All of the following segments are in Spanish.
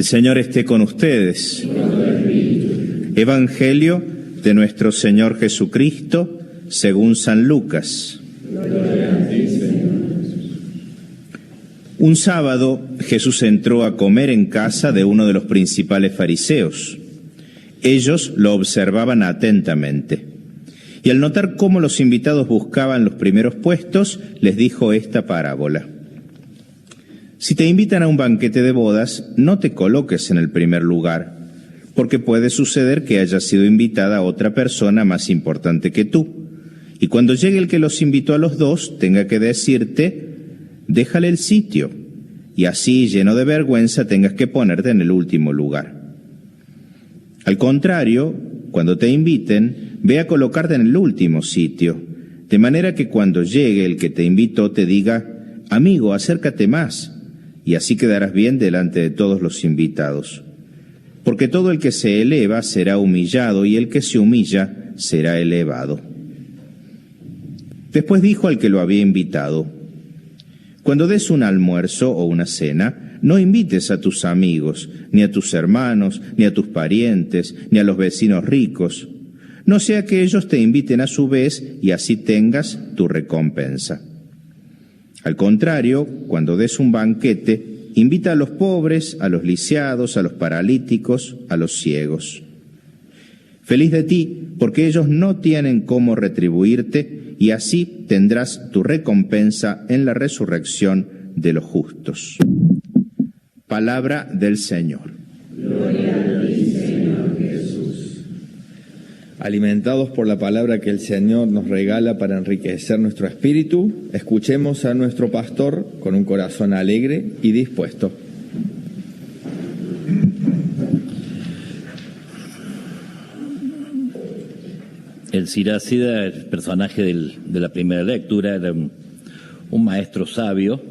Señor esté con ustedes. Evangelio de nuestro Señor Jesucristo según San Lucas. Un sábado Jesús entró a comer en casa de uno de los principales fariseos. Ellos lo observaban atentamente. Y al notar cómo los invitados buscaban los primeros puestos, les dijo esta parábola. Si te invitan a un banquete de bodas, no te coloques en el primer lugar, porque puede suceder que haya sido invitada otra persona más importante que tú. Y cuando llegue el que los invitó a los dos, tenga que decirte, déjale el sitio, y así, lleno de vergüenza, tengas que ponerte en el último lugar. Al contrario, cuando te inviten, ve a colocarte en el último sitio, de manera que cuando llegue el que te invitó te diga, amigo, acércate más, y así quedarás bien delante de todos los invitados. Porque todo el que se eleva será humillado, y el que se humilla será elevado. Después dijo al que lo había invitado, cuando des un almuerzo o una cena, no invites a tus amigos, ni a tus hermanos, ni a tus parientes, ni a los vecinos ricos, no sea que ellos te inviten a su vez y así tengas tu recompensa. Al contrario, cuando des un banquete, invita a los pobres, a los lisiados, a los paralíticos, a los ciegos. Feliz de ti, porque ellos no tienen cómo retribuirte, y así tendrás tu recompensa en la resurrección de los justos. Palabra del Señor. Gloria a ti, Señor Jesús. Alimentados por la palabra que el Señor nos regala para enriquecer nuestro espíritu, escuchemos a nuestro pastor con un corazón alegre y dispuesto. El Siracida, el personaje de la primera lectura, era un maestro sabio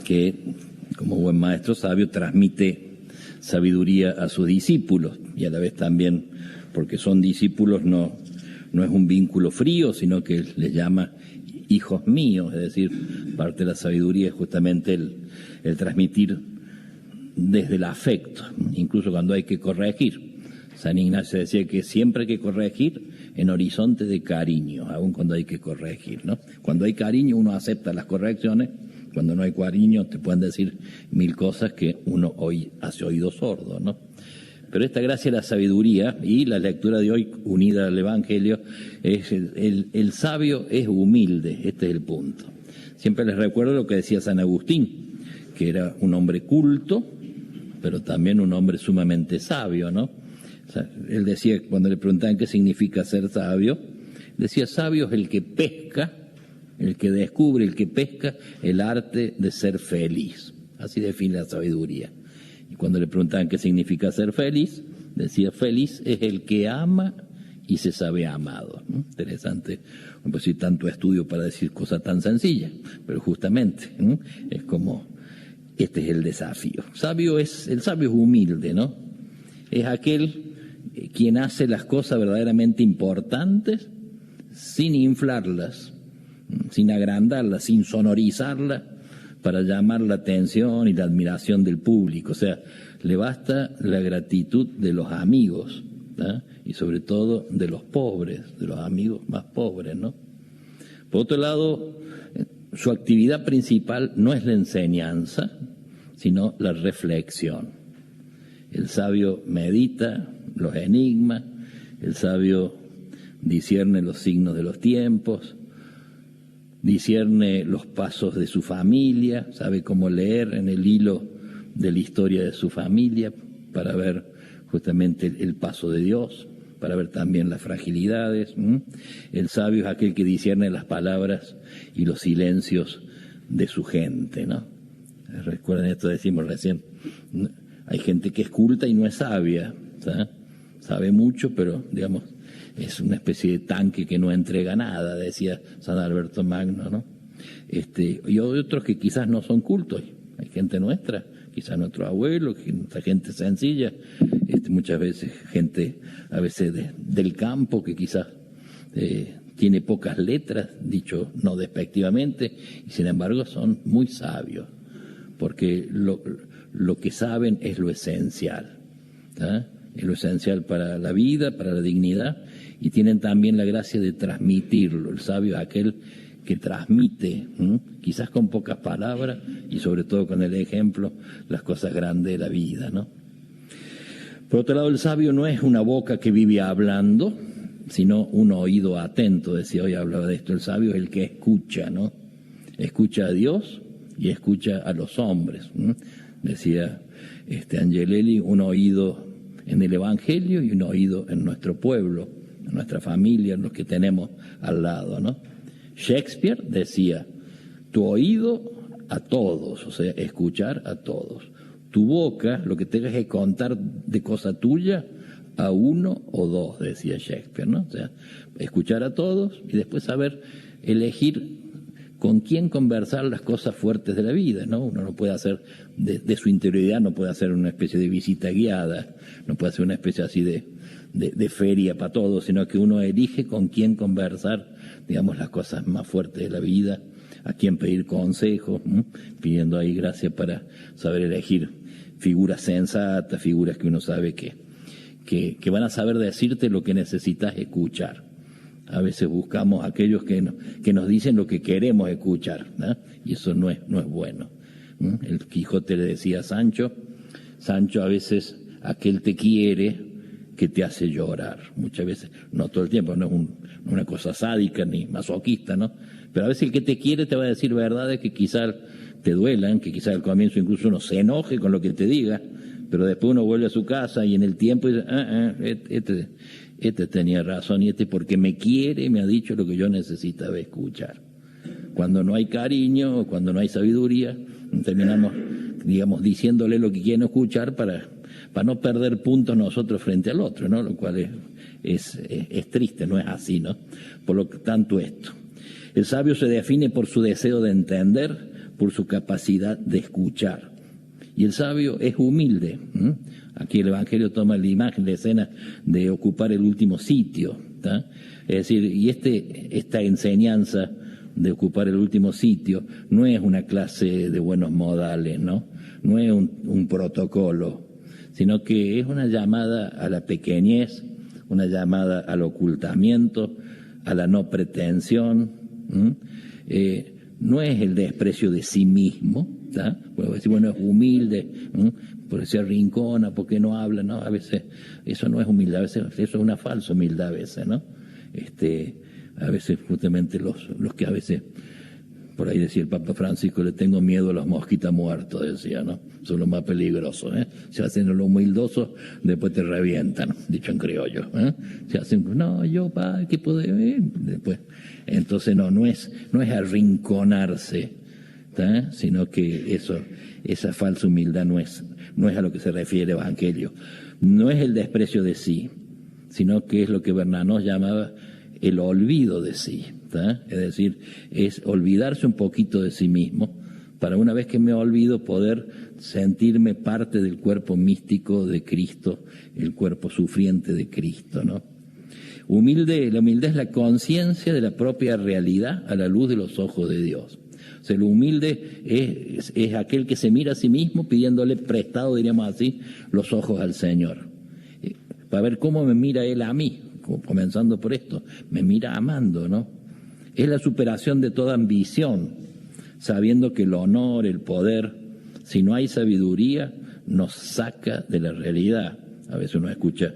que, como buen maestro sabio, transmite sabiduría a sus discípulos, y a la vez también, porque son discípulos, no es un vínculo frío, sino que les llama hijos míos, es decir, parte de la sabiduría es justamente el transmitir desde el afecto, incluso cuando hay que corregir. San Ignacio decía que siempre hay que corregir en horizonte de cariño, aun cuando hay que corregir, ¿no? Cuando hay cariño uno acepta las correcciones, cuando no hay cariño te pueden decir mil cosas que uno hoy hace oído sordo, ¿no? Pero esta gracia de la sabiduría y la lectura de hoy unida al Evangelio, es el sabio es humilde, este es el punto. Siempre les recuerdo lo que decía San Agustín, que era un hombre culto, pero también un hombre sumamente sabio, ¿no? O sea, él decía, cuando le preguntaban qué significa ser sabio, decía, sabio es el que pesca, el que descubre, el que pesca el arte de ser feliz. Así define la sabiduría. Y cuando le preguntaban qué significa ser feliz, decía, feliz es el que ama y se sabe amado. Interesante, pues, tanto estudio para decir cosas tan sencillas, pero justamente es como, este es el desafío. El sabio es humilde, ¿no? Es aquel quien hace las cosas verdaderamente importantes sin inflarlas, sin agrandarlas, sin sonorizarlas para llamar la atención y la admiración del público. O sea, le basta la gratitud de los amigos, ¿no? Y sobre todo de los pobres, de los amigos más pobres, ¿no? Por otro lado, su actividad principal no es la enseñanza, sino la reflexión. El sabio medita los enigmas, el sabio discierne los signos de los tiempos, discierne los pasos de su familia, sabe cómo leer en el hilo de la historia de su familia para ver justamente el paso de Dios, para ver también las fragilidades. El sabio es aquel que discierne las palabras y los silencios de su gente, ¿no? Recuerden esto, decimos recién, hay gente que es culta y no es sabia, ¿sabes? Sabe mucho, pero digamos es una especie de tanque que no entrega nada, decía San Alberto Magno, ¿no? Y hay otros que quizás no son cultos, hay gente nuestra, quizás nuestro abuelo, nuestra gente sencilla, muchas veces gente a veces del campo que quizás tiene pocas letras, dicho no despectivamente, y sin embargo son muy sabios, porque lo que saben es lo esencial. Es lo esencial para la vida, para la dignidad, y tienen también la gracia de transmitirlo. El sabio es aquel que transmite, quizás con pocas palabras y sobre todo con el ejemplo, las cosas grandes de la vida, ¿no? Por otro lado, el sabio no es una boca que vive hablando, sino un oído atento. Decía, hoy hablaba de esto, el sabio es el que escucha, ¿no? Escucha a Dios y escucha a los hombres. Decía Angelelli, un oído en el Evangelio y un oído en nuestro pueblo, en nuestra familia, en los que tenemos al lado, ¿no? Shakespeare decía, tu oído a todos, o sea, escuchar a todos. Tu boca, lo que tengas que contar de cosa tuya, a uno o dos, decía Shakespeare, ¿no? O sea, escuchar a todos y después saber elegir con quién conversar las cosas fuertes de la vida, ¿no? Uno no puede hacer, de su interioridad no puede hacer una especie de visita guiada, no puede hacer una especie así de feria para todos, sino que uno elige con quién conversar, digamos, las cosas más fuertes de la vida, a quién pedir consejo, pidiendo ahí gracia para saber elegir figuras sensatas, figuras que uno sabe que van a saber decirte lo que necesitas escuchar. A veces buscamos aquellos que nos dicen lo que queremos escuchar, ¿no? Y eso no es bueno. El Quijote le decía a Sancho, a veces aquel te quiere que te hace llorar. Muchas veces, no todo el tiempo, no es una cosa sádica ni masoquista, ¿no? Pero a veces el que te quiere te va a decir verdades que quizás te duelan, que quizás al comienzo incluso uno se enoje con lo que te diga, pero después uno vuelve a su casa y en el tiempo dice, este tenía razón y porque me quiere, me ha dicho lo que yo necesitaba escuchar. Cuando no hay cariño, cuando no hay sabiduría, terminamos, digamos, diciéndole lo que quieren escuchar para no perder puntos nosotros frente al otro, ¿no? Lo cual es triste, no es así, ¿no? Por lo tanto esto. El sabio se define por su deseo de entender, por su capacidad de escuchar. Y el sabio es humilde. Aquí el Evangelio toma la imagen, la escena de ocupar el último sitio, ¿tá? Es decir, y esta enseñanza de ocupar el último sitio no es una clase de buenos modales, ¿no? No es un protocolo, sino que es una llamada a la pequeñez, una llamada al ocultamiento, a la no pretensión. No es el desprecio de sí mismo, ¿tá? Bueno, es humilde, porque se arrincona, porque no habla, ¿no? A veces eso no es humildad, a veces eso es una falsa humildad a veces, ¿no? A veces justamente los que a veces, por ahí decía el Papa Francisco, le tengo miedo a los mosquitos muertos, decía, ¿no? Son los más peligrosos, Se hacen los humildosos, después te revientan, dicho en criollo, Se hacen, no, yo, ¿qué puedo? Después, entonces no es arrinconarse, ¿tá? Sino que esa falsa humildad no es a lo que se refiere el Evangelio. No es el desprecio de sí, sino que es lo que Bernanos llamaba el olvido de sí, ¿tá? Es decir, es olvidarse un poquito de sí mismo, para una vez que me olvido poder sentirme parte del cuerpo místico de Cristo, el cuerpo sufriente de Cristo, ¿no? La humildad es la conciencia de la propia realidad a la luz de los ojos de Dios. O sea, lo humilde es aquel que se mira a sí mismo pidiéndole prestado, diríamos así, los ojos al Señor. Para ver cómo me mira Él a mí, comenzando por esto, me mira amando, ¿no? Es la superación de toda ambición, sabiendo que el honor, el poder, si no hay sabiduría, nos saca de la realidad. A veces uno escucha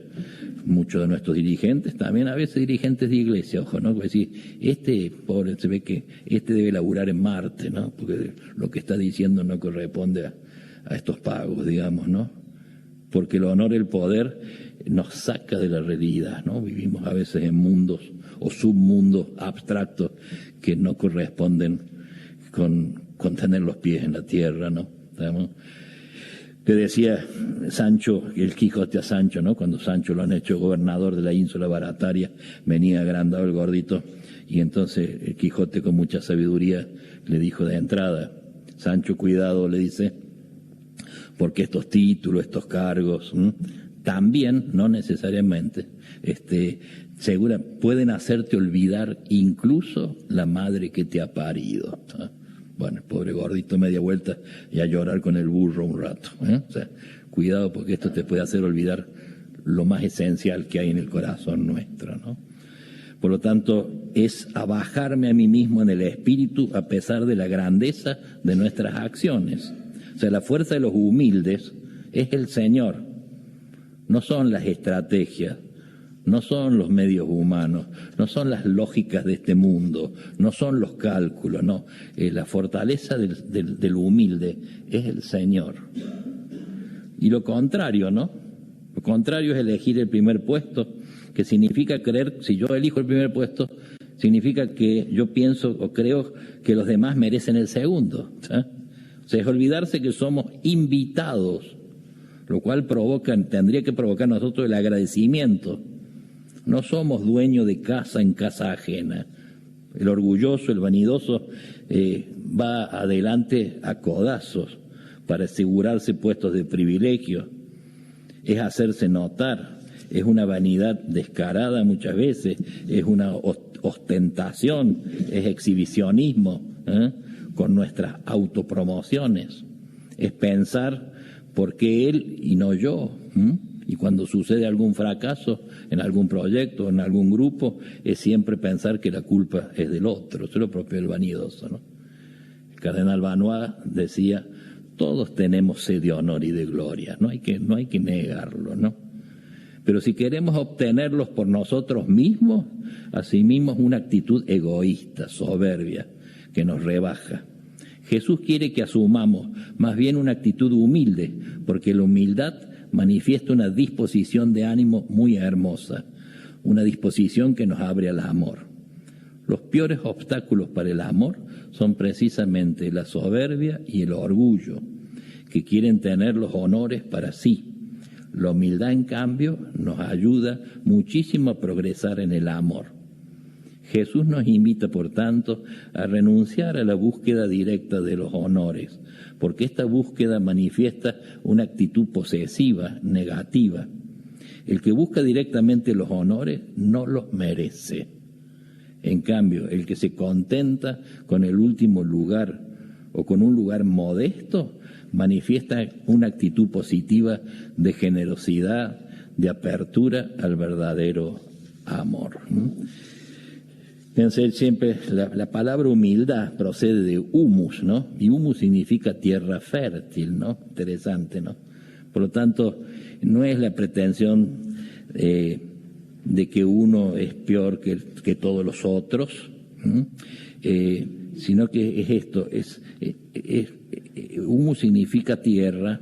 muchos de nuestros dirigentes, también a veces dirigentes de iglesia, ojo, ¿no? Pues decir, pobre, se ve que debe laburar en Marte, ¿no? Porque lo que está diciendo no corresponde a estos pagos, digamos, ¿no? Porque el honor, el poder nos saca de la realidad, ¿no? Vivimos a veces en mundos o submundos abstractos que no corresponden con tener los pies en la tierra, ¿no? ¿Sabemos? Que decía Sancho, el Quijote a Sancho, ¿no? Cuando Sancho lo han hecho gobernador de la ínsula Barataria, venía agrandado el gordito, y entonces el Quijote con mucha sabiduría le dijo de entrada, Sancho, cuidado, le dice, porque estos títulos, estos cargos, también, no necesariamente, pueden hacerte olvidar incluso la madre que te ha parido, ¿no? Bueno, el pobre gordito media vuelta y a llorar con el burro un rato. O sea, cuidado, porque esto te puede hacer olvidar lo más esencial que hay en el corazón nuestro, ¿no? Por lo tanto, es abajarme a mí mismo en el espíritu a pesar de la grandeza de nuestras acciones. O sea, la fuerza de los humildes es el Señor, no son las estrategias, no son los medios humanos, no son las lógicas de este mundo, no son los cálculos, no. La fortaleza del humilde es el Señor. Y lo contrario, ¿no? Lo contrario es elegir el primer puesto, que significa creer, si yo elijo el primer puesto, significa que yo pienso o creo que los demás merecen el segundo. ¿Sí? O sea, es olvidarse que somos invitados, lo cual tendría que provocar en nosotros el agradecimiento. No somos dueños de casa en casa ajena. El orgulloso, el vanidoso, va adelante a codazos para asegurarse puestos de privilegio. Es hacerse notar, es una vanidad descarada muchas veces, es una ostentación, es exhibicionismo, con nuestras autopromociones. Es pensar por qué él y no yo. Y cuando sucede algún fracaso en algún proyecto, en algún grupo, es siempre pensar que la culpa es del otro. Eso es lo propio del vanidoso, ¿no? El cardenal Vanois decía: todos tenemos sed de honor y de gloria, no hay que negarlo, ¿no? Pero si queremos obtenerlos por nosotros mismos, asimismo es una actitud egoísta, soberbia, que nos rebaja. Jesús quiere que asumamos más bien una actitud humilde, porque la humildad manifiesta una disposición de ánimo muy hermosa, una disposición que nos abre al amor. Los peores obstáculos para el amor son precisamente la soberbia y el orgullo, que quieren tener los honores para sí. La humildad, en cambio, nos ayuda muchísimo a progresar en el amor. Jesús nos invita, por tanto, a renunciar a la búsqueda directa de los honores, porque esta búsqueda manifiesta una actitud posesiva, negativa. El que busca directamente los honores no los merece. En cambio, el que se contenta con el último lugar o con un lugar modesto, manifiesta una actitud positiva de generosidad, de apertura al verdadero amor. Fíjense, siempre la palabra humildad procede de humus, ¿no? Y humus significa tierra fértil, ¿no? Interesante, ¿no? Por lo tanto, no es la pretensión de que uno es peor que todos los otros, sino que es esto, humus significa tierra.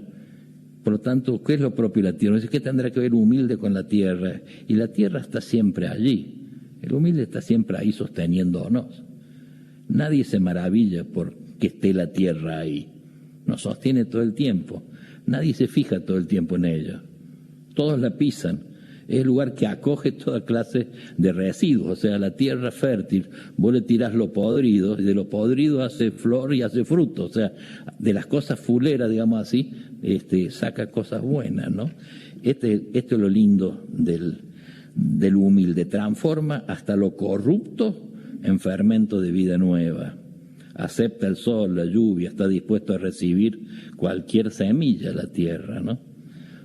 Por lo tanto, ¿qué es lo propio de la tierra? ¿Qué tendrá que ver humilde con la tierra? Y la tierra está siempre allí. El humilde está siempre ahí sosteniéndonos. Nadie se maravilla por que esté la tierra ahí. Nos sostiene todo el tiempo. Nadie se fija todo el tiempo en ella. Todos la pisan. Es el lugar que acoge toda clase de residuos. O sea, la tierra fértil, vos le tirás lo podrido, y de lo podrido hace flor y hace fruto. O sea, de las cosas fuleras, digamos así, saca cosas buenas, ¿no? Esto es lo lindo del humilde. Transforma hasta lo corrupto en fermento de vida nueva. Acepta el sol, la lluvia, está dispuesto a recibir cualquier semilla la tierra, ¿no?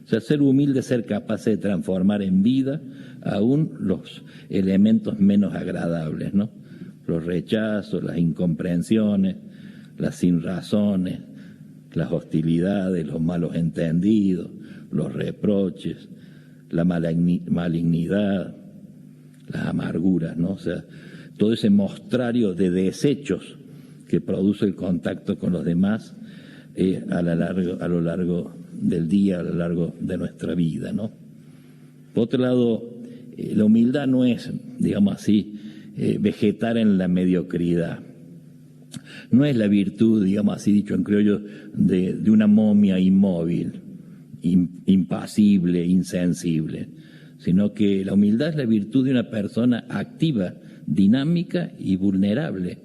O sea, ser humilde es ser capaz de transformar en vida aún los elementos menos agradables, ¿no? Los rechazos, las incomprensiones, las sinrazones, las hostilidades, los malos entendidos, los reproches, la malignidad, las amarguras, ¿no? O sea, todo ese mostrario de desechos que produce el contacto con los demás a lo largo del día, a lo largo de nuestra vida, ¿no? Por otro lado, la humildad no es, digamos así, vegetar en la mediocridad. No es la virtud, digamos así dicho en criollo, de una momia inmóvil, impasible, insensible, sino que la humildad es la virtud de una persona activa, dinámica y vulnerable,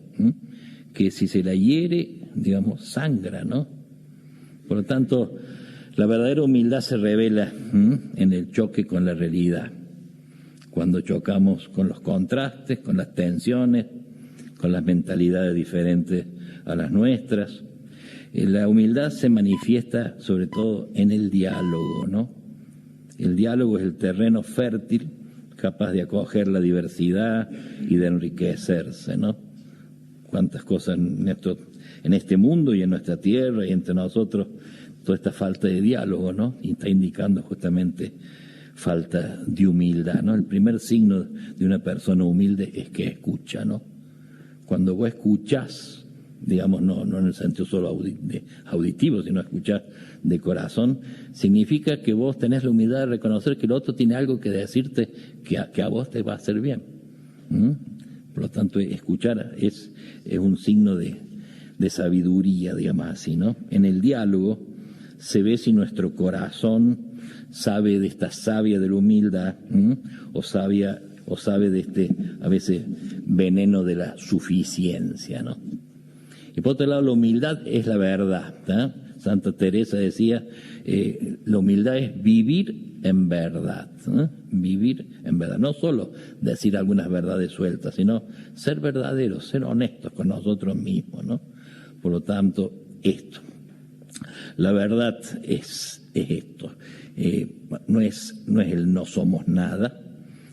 que si se la hiere, digamos, sangra, ¿no? Por lo tanto, la verdadera humildad se revela en el choque con la realidad, cuando chocamos con los contrastes, con las tensiones, con las mentalidades diferentes a las nuestras. La humildad se manifiesta sobre todo en el diálogo, ¿no? El diálogo es el terreno fértil capaz de acoger la diversidad y de enriquecerse, ¿no? Cuántas cosas en este mundo y en nuestra tierra y entre nosotros, toda esta falta de diálogo, ¿no? Y está indicando justamente falta de humildad, ¿no? El primer signo de una persona humilde es que escucha, ¿no? Cuando vos escuchás, digamos, no en el sentido solo auditivo, sino escuchás de corazón, significa que vos tenés la humildad de reconocer que el otro tiene algo que decirte que a vos te va a hacer bien. Por lo tanto, escuchar es un signo de sabiduría, digamos así, ¿no? En el diálogo se ve si nuestro corazón sabe de esta savia de la humildad, o sabe de este, a veces, veneno de la suficiencia, ¿no? Y por otro lado, la humildad es la verdad, ¿tá? Santa Teresa decía, la humildad es vivir en verdad, ¿eh? Vivir en verdad, no solo decir algunas verdades sueltas, sino ser verdaderos, ser honestos con nosotros mismos, ¿no? Por lo tanto, esto. La verdad es esto. No es el no somos nada,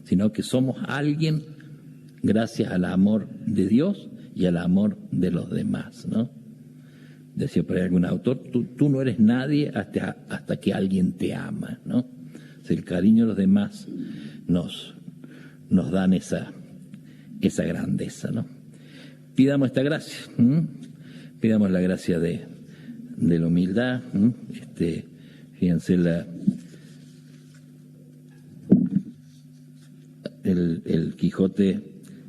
sino que somos alguien gracias al amor de Dios y al amor de los demás, ¿no? Decía por ahí algún autor, tú no eres nadie hasta que alguien te ama, ¿no? O sea, el cariño de los demás nos dan esa grandeza, ¿no? Pidamos esta gracia, pidamos la gracia de la humildad. Fíjense el Quijote,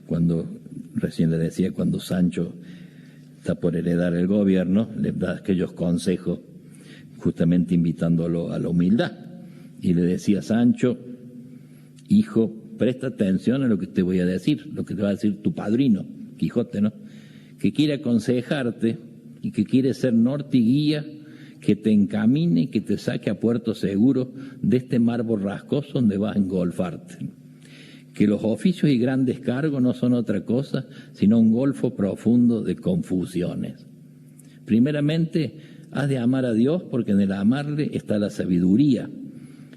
cuando recién le decía, cuando Sancho está por heredar el gobierno, le da aquellos consejos justamente invitándolo a la humildad. Y le decía, Sancho, hijo, presta atención a lo que te voy a decir, lo que te va a decir tu padrino, Quijote, ¿no? Que quiere aconsejarte y que quiere ser norte y guía, que te encamine y que te saque a puerto seguro de este mar borrascoso donde vas a engolfarte. Que los oficios y grandes cargos no son otra cosa sino un golfo profundo de confusiones. Primeramente, has de amar a Dios, porque en el amarle está la sabiduría,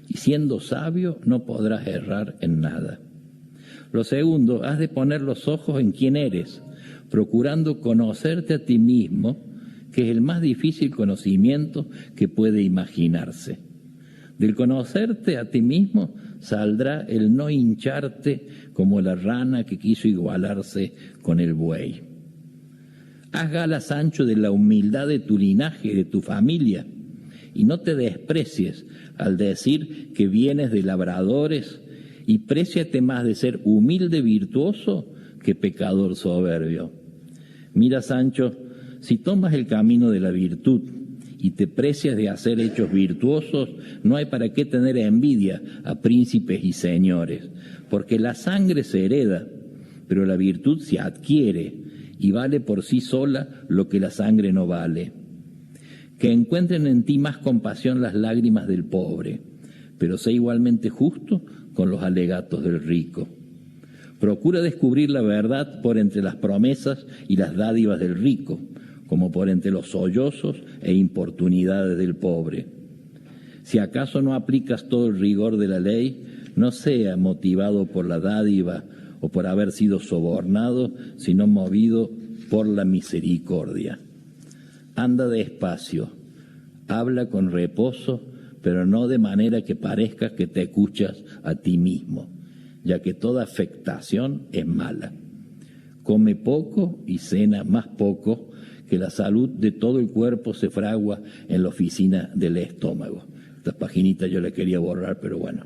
y siendo sabio no podrás errar en nada. Lo segundo, has de poner los ojos en quién eres, procurando conocerte a ti mismo, que es el más difícil conocimiento que puede imaginarse. Del conocerte a ti mismo saldrá el no hincharte como la rana que quiso igualarse con el buey. Haz gala, Sancho, de la humildad de tu linaje, de tu familia, y no te desprecies al decir que vienes de labradores, y préciate más de ser humilde virtuoso que pecador soberbio. Mira, Sancho, si tomas el camino de la virtud y te precias de hacer hechos virtuosos, no hay para qué tener envidia a príncipes y señores, porque la sangre se hereda, pero la virtud se adquiere y vale por sí sola lo que la sangre no vale. Que encuentren en ti más compasión las lágrimas del pobre, pero sé igualmente justo con los alegatos del rico. Procura descubrir la verdad por entre las promesas y las dádivas del rico, como por entre los sollozos e importunidades del pobre. Si acaso no aplicas todo el rigor de la ley, no sea motivado por la dádiva o por haber sido sobornado, sino movido por la misericordia. Anda despacio, habla con reposo, pero no de manera que parezca que te escuchas a ti mismo, ya que toda afectación es mala. Come poco y cena más poco, que la salud de todo el cuerpo se fragua en la oficina del estómago. Esta paginita yo la quería borrar, pero bueno,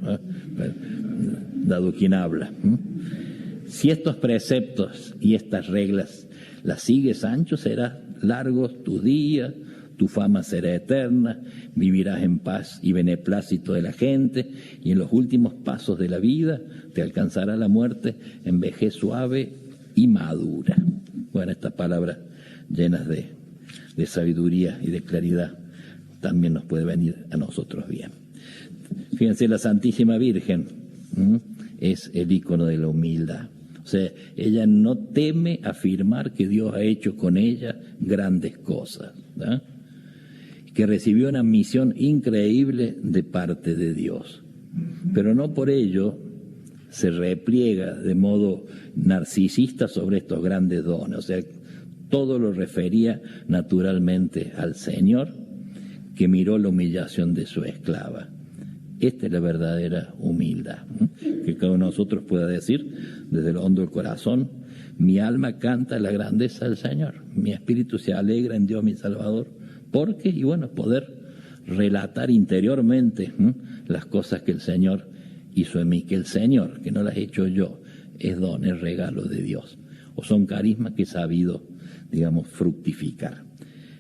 dado quien habla. Si estos preceptos y estas reglas las sigues, Sancho, serás largos tus días, tu fama será eterna, vivirás en paz y beneplácito de la gente, y en los últimos pasos de la vida te alcanzará la muerte en vejez suave y madura. Bueno, estas palabras llenas de sabiduría y de claridad también nos puede venir a nosotros bien. Fíjense, la Santísima Virgen es el ícono de la humildad. O sea, ella no teme afirmar que Dios ha hecho con ella grandes cosas, ¿verdad? Que recibió una misión increíble de parte de Dios. Pero no por ello se repliega de modo narcisista sobre estos grandes dones. O sea, todo lo refería naturalmente al Señor, que miró la humillación de su esclava. Esta es la verdadera humildad, que cada uno de nosotros pueda decir desde el hondo del corazón: mi alma canta la grandeza del Señor, mi espíritu se alegra en Dios mi Salvador, porque, y bueno, poder relatar interiormente las cosas que el Señor hizo en mí, que el Señor, que no las he hecho yo, es don, es regalo de Dios, o son carismas que he sabido, digamos, fructificar.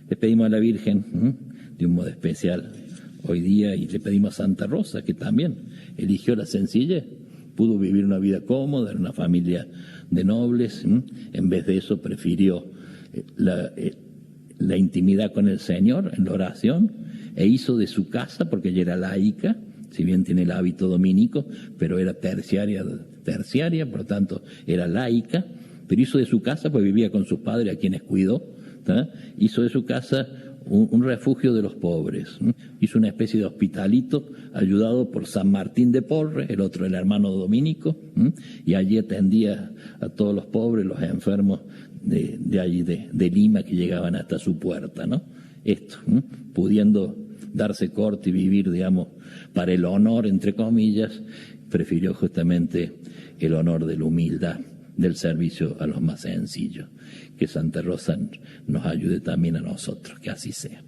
Le pedimos a la Virgen de un modo especial hoy día, y le pedimos a Santa Rosa, que también eligió la sencillez, pudo vivir una vida cómoda en una familia de nobles, en vez de eso prefirió la intimidad con el Señor en la oración, e hizo de su casa, porque ella era laica, si bien tiene el hábito dominico, pero era terciaria, por lo tanto era laica, pero hizo de su casa, pues vivía con sus padres a quienes cuidó, ¿tá? Hizo de su casa un refugio de los pobres, hizo una especie de hospitalito ayudado por San Martín de Porres, el otro el hermano dominico, y allí atendía a todos los pobres, los enfermos de allí de Lima, que llegaban hasta su puerta, ¿no? Esto, pudiendo darse corte y vivir, digamos, para el honor, entre comillas, prefirió justamente el honor de la humildad, del servicio a los más sencillos. Que Santa Rosa nos ayude también a nosotros, que así sea.